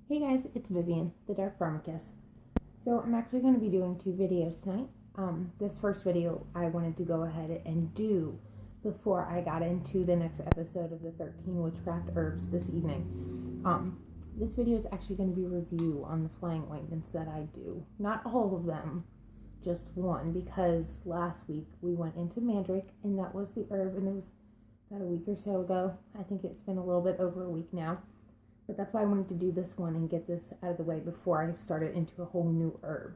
Hey guys, it's Vivian, the Dark Pharmacist. So I'm actually going to be doing two videos tonight. This first video I wanted to go ahead and do before I got into the next episode of the 13 Witchcraft Herbs this evening. This video is actually going to be a review on the flying ointments that I do. Not all of them, just one, because last week we went into Mandrake and that was the herb, and it was about a week or so ago. I think it's been a little bit over a week now. But that's why I wanted to do this one and get this out of the way before I started into a whole new herb.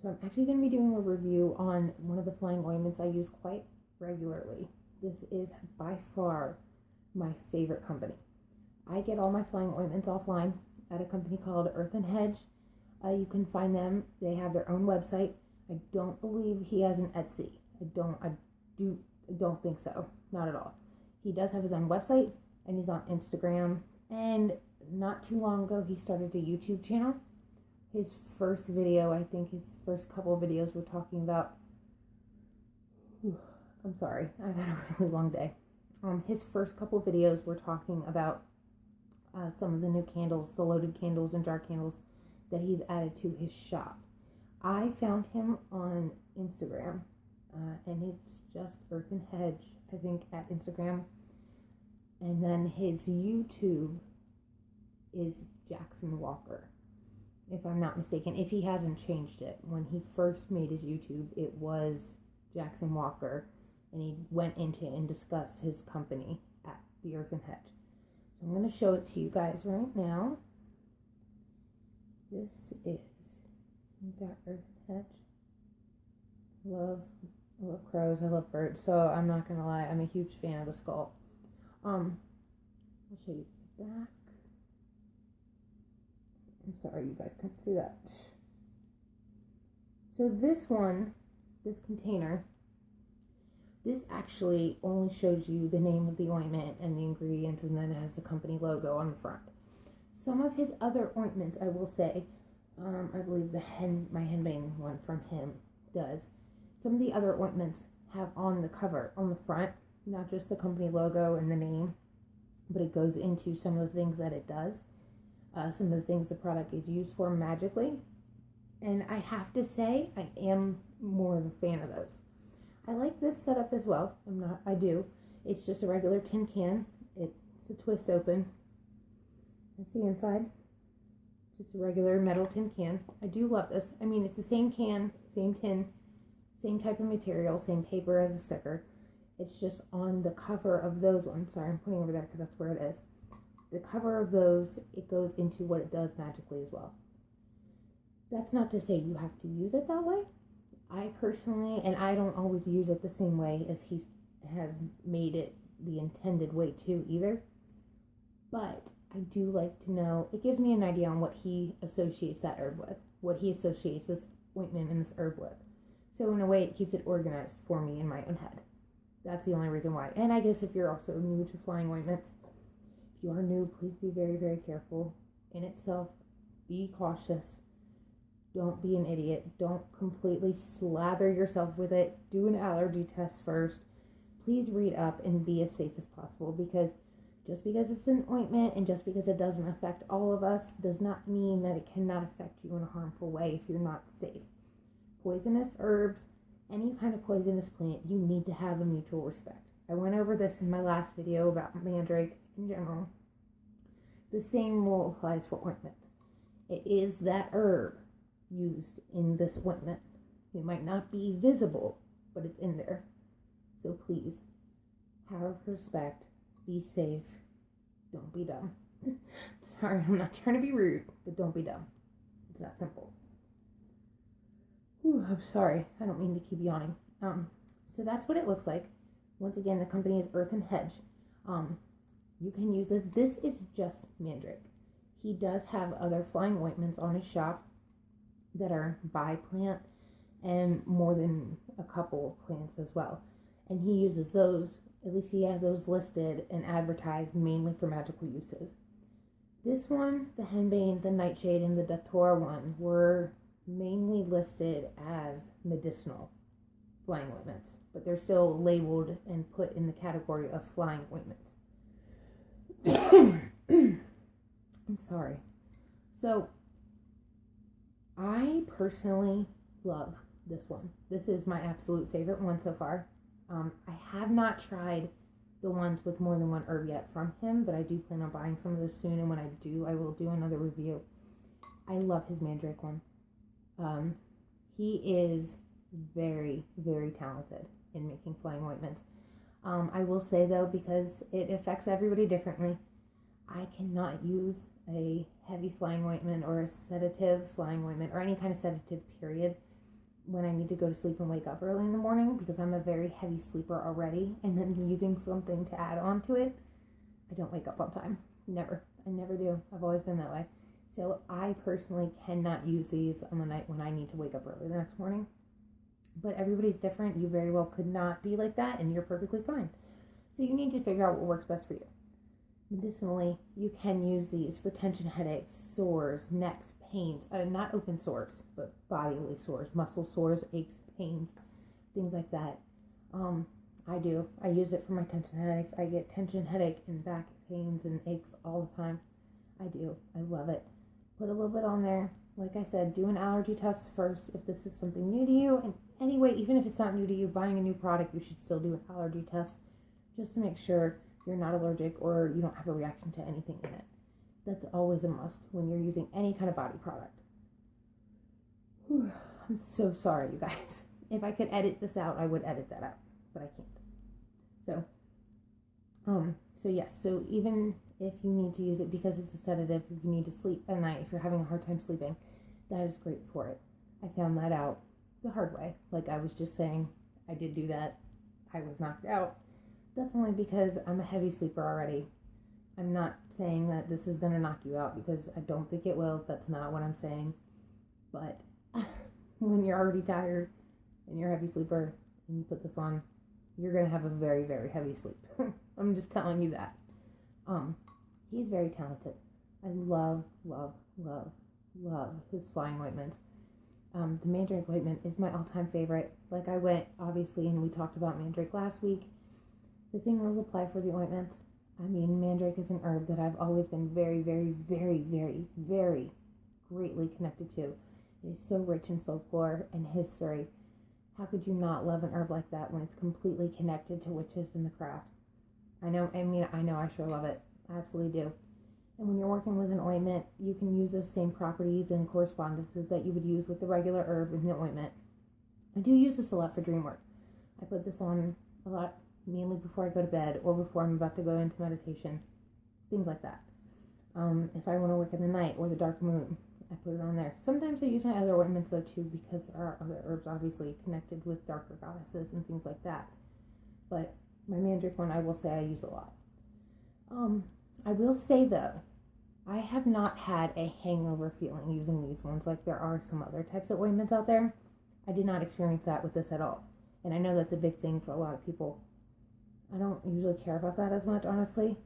So I'm actually going to be doing a review on one of the flying ointments I use quite regularly. This is by far my favorite company. I get all my flying ointments offline at a company called Hedge. You can find them. They have their own website. I don't believe he has an Etsy. I don't think so. Not at all. He does have his own website, and he's on Instagram. And not too long ago, he started a YouTube channel. His first video, I think his first couple of videos were talking about, I'm sorry, I've had a really long day. His first couple of videos were talking about some of the new candles, the loaded candles and jar candles that he's added to his shop. I found him on Instagram, and it's just Earthen Hedge, I think, at Instagram. And then his YouTube is Jackson Walker, if I'm not mistaken. If he hasn't changed it. When he first made his YouTube, it was Jackson Walker, and he went into and discussed his company at the Earthen Hedge. So I'm going to show it to you guys right now. This is, you got Earthen Hedge. I love crows, I love birds, so I'm not going to lie, I'm a huge fan of the skull. I'll show you the back. I'm sorry you guys can't see that. So this container, this actually only shows you the name of the ointment and the ingredients, and then it has the company logo on the front. Some of his other ointments, I will say, I believe my henbane one from him does. Some of the other ointments have on the cover, on the front, not just the company logo and the name, but it goes into some of the things that it does, some of the things the product is used for magically. And I have to say, I am more of a fan of those. I like this setup as well. I do. It's just a regular tin can. It's a twist open. That's the inside. Just a regular metal tin can. I do love this. I mean, it's the same can, same tin, same type of material, same paper as a sticker. It's just on the cover of those ones. Sorry, I'm putting over there because that's where it is. The cover of those, it goes into what it does magically as well. That's not to say you have to use it that way. I personally, and I don't always use it the same way as he has made it the intended way too either. But I do like to know, it gives me an idea on what he associates that herb with, what he associates this ointment and this herb with. So in a way, it keeps it organized for me in my own head. That's the only reason why. And I guess if you're also new to flying ointments, if you are new, please be very, very careful. In itself, be cautious. Don't be an idiot. Don't completely slather yourself with it. Do an allergy test first. Please read up and be as safe as possible, because just because it's an ointment and just because it doesn't affect all of us does not mean that it cannot affect you in a harmful way if you're not safe. Poisonous herbs, any kind of poisonous plant, you need to have a mutual respect. I went over this in my last video about Mandrake in general. The same rule applies for ointments. It is that herb used in this ointment. It might not be visible, but it's in there. So please, have respect, be safe, don't be dumb. Sorry, I'm not trying to be rude, but don't be dumb. It's that simple. I'm sorry, I don't mean to keep yawning. So that's what it looks like. Once again, the company is Earthen Hedge. You can use this. This is just Mandrake. He does have other flying ointments on his shop that are by plant and more than a couple plants as well. And he uses those, at least he has those listed and advertised mainly for magical uses. This one, the henbane, the nightshade, and the datura one were mainly listed as medicinal flying ointments, but they're still labeled and put in the category of flying ointments. I'm sorry. So I personally love this one. This is my absolute favorite one so far. I have not tried the ones with more than one herb yet from him, but I do plan on buying some of those soon, and when I do, I will do another review. I love his Mandrake one. He is very, very talented in making flying ointments. I will say though, because it affects everybody differently, I cannot use a heavy flying ointment or a sedative flying ointment or any kind of sedative period when I need to go to sleep and wake up early in the morning, because I'm a very heavy sleeper already, and then using something to add on to it, I don't wake up on time. Never. I never do. I've always been that way. So I personally cannot use these on the night when I need to wake up early the next morning. But everybody's different. You very well could not be like that, and you're perfectly fine. So you need to figure out what works best for you. Medicinally, you can use these for tension headaches, sores, necks, pains, not open sores, but bodily sores, muscle sores, aches, pains, things like that. I do. I use it for my tension headaches. I get tension headache and back pains and aches all the time. I do. I love it. Put a little bit on there. Like I said, do an allergy test first if this is something new to you. And anyway, even if it's not new to you, buying a new product, you should still do an allergy test just to make sure you're not allergic or you don't have a reaction to anything in it. That's always a must when you're using any kind of body product. Whew, I'm so sorry, you guys. If I could edit this out, I would edit that out, but I can't. So yes, so even if you need to use it because it's a sedative, if you need to sleep at night, if you're having a hard time sleeping, that is great for it. I found that out the hard way. Like I was just saying, I did do that. I was knocked out. That's only because I'm a heavy sleeper already. I'm not saying that this is going to knock you out, because I don't think it will. That's not what I'm saying. But when you're already tired and you're a heavy sleeper and you put this on, you're going to have a very, very heavy sleep. I'm just telling you that. He's very talented. I love, love, love, love his flying ointments. The Mandrake ointment is my all-time favorite. Like I went, obviously, and we talked about Mandrake last week. The same rules apply for the ointments. I mean, Mandrake is an herb that I've always been very, very, very, very, very greatly connected to. It is so rich in folklore and history. How could you not love an herb like that when it's completely connected to witches and the craft? I know I sure love it. I absolutely do. And when you're working with an ointment, you can use those same properties and correspondences that you would use with the regular herb in the ointment. I do use this a lot for dream work. I put this on a lot, mainly before I go to bed or before I'm about to go into meditation, things like that. If I want to work in the night or the dark moon, I put it on there. Sometimes I use my other ointments though too, because there are other herbs obviously connected with darker goddesses and things like that. But my Mandrake one, I will say I use a lot. I will say though, I have not had a hangover feeling using these ones like there are some other types of ointments out there. I did not experience that with this at all. And I know that's a big thing for a lot of people. I don't usually care about that as much, honestly.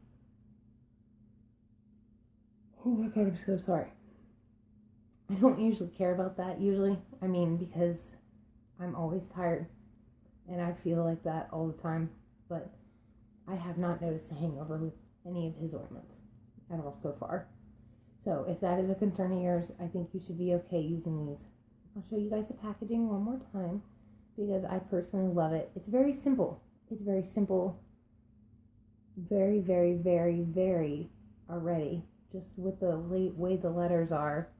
Oh my god, I'm so sorry. I don't usually care about that, because I'm always tired. And I feel like that all the time. But I have not noticed a hangover with any of his ointments at all so far. So if that is a concern of yours, I think you should be okay using these. I'll show you guys the packaging one more time, because I personally love it. It's very simple. It's very simple. Very, very, very, very already. Just with the way the letters are,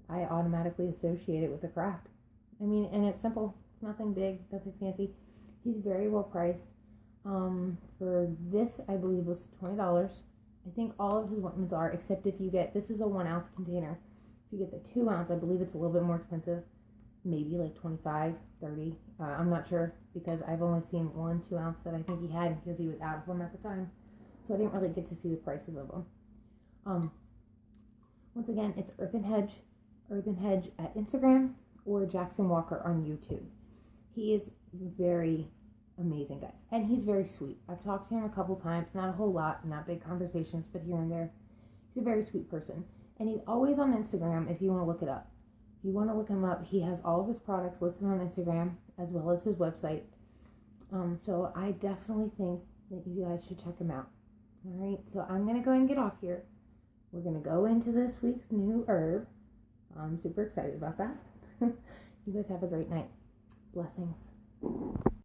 I automatically associate it with the craft. And it's simple. It's nothing big, nothing fancy. He's very well priced. For this, I believe was $20. I think all of his ointments are, except if you get, this is a 1 ounce container. If you get the 2 ounce, I believe it's a little bit more expensive. Maybe like 25, 30. I'm not sure, because I've only seen 1 2 ounce that I think he had, because he was out of them at the time. So I didn't really get to see the prices of them. Once again, it's Earth and Hedge at Instagram, or Jackson Walker on YouTube. He is very amazing, guys. And he's very sweet. I've talked to him a couple times, not a whole lot, not big conversations, but here and there. He's a very sweet person. And he's always on Instagram if you want to look it up. If you want to look him up, he has all of his products listed on Instagram, as well as his website. So I definitely think that you guys should check him out. Alright, so I'm going to go ahead and get off here. we're going to go into this week's new herb. I'm super excited about that. You guys have a great night. Blessings.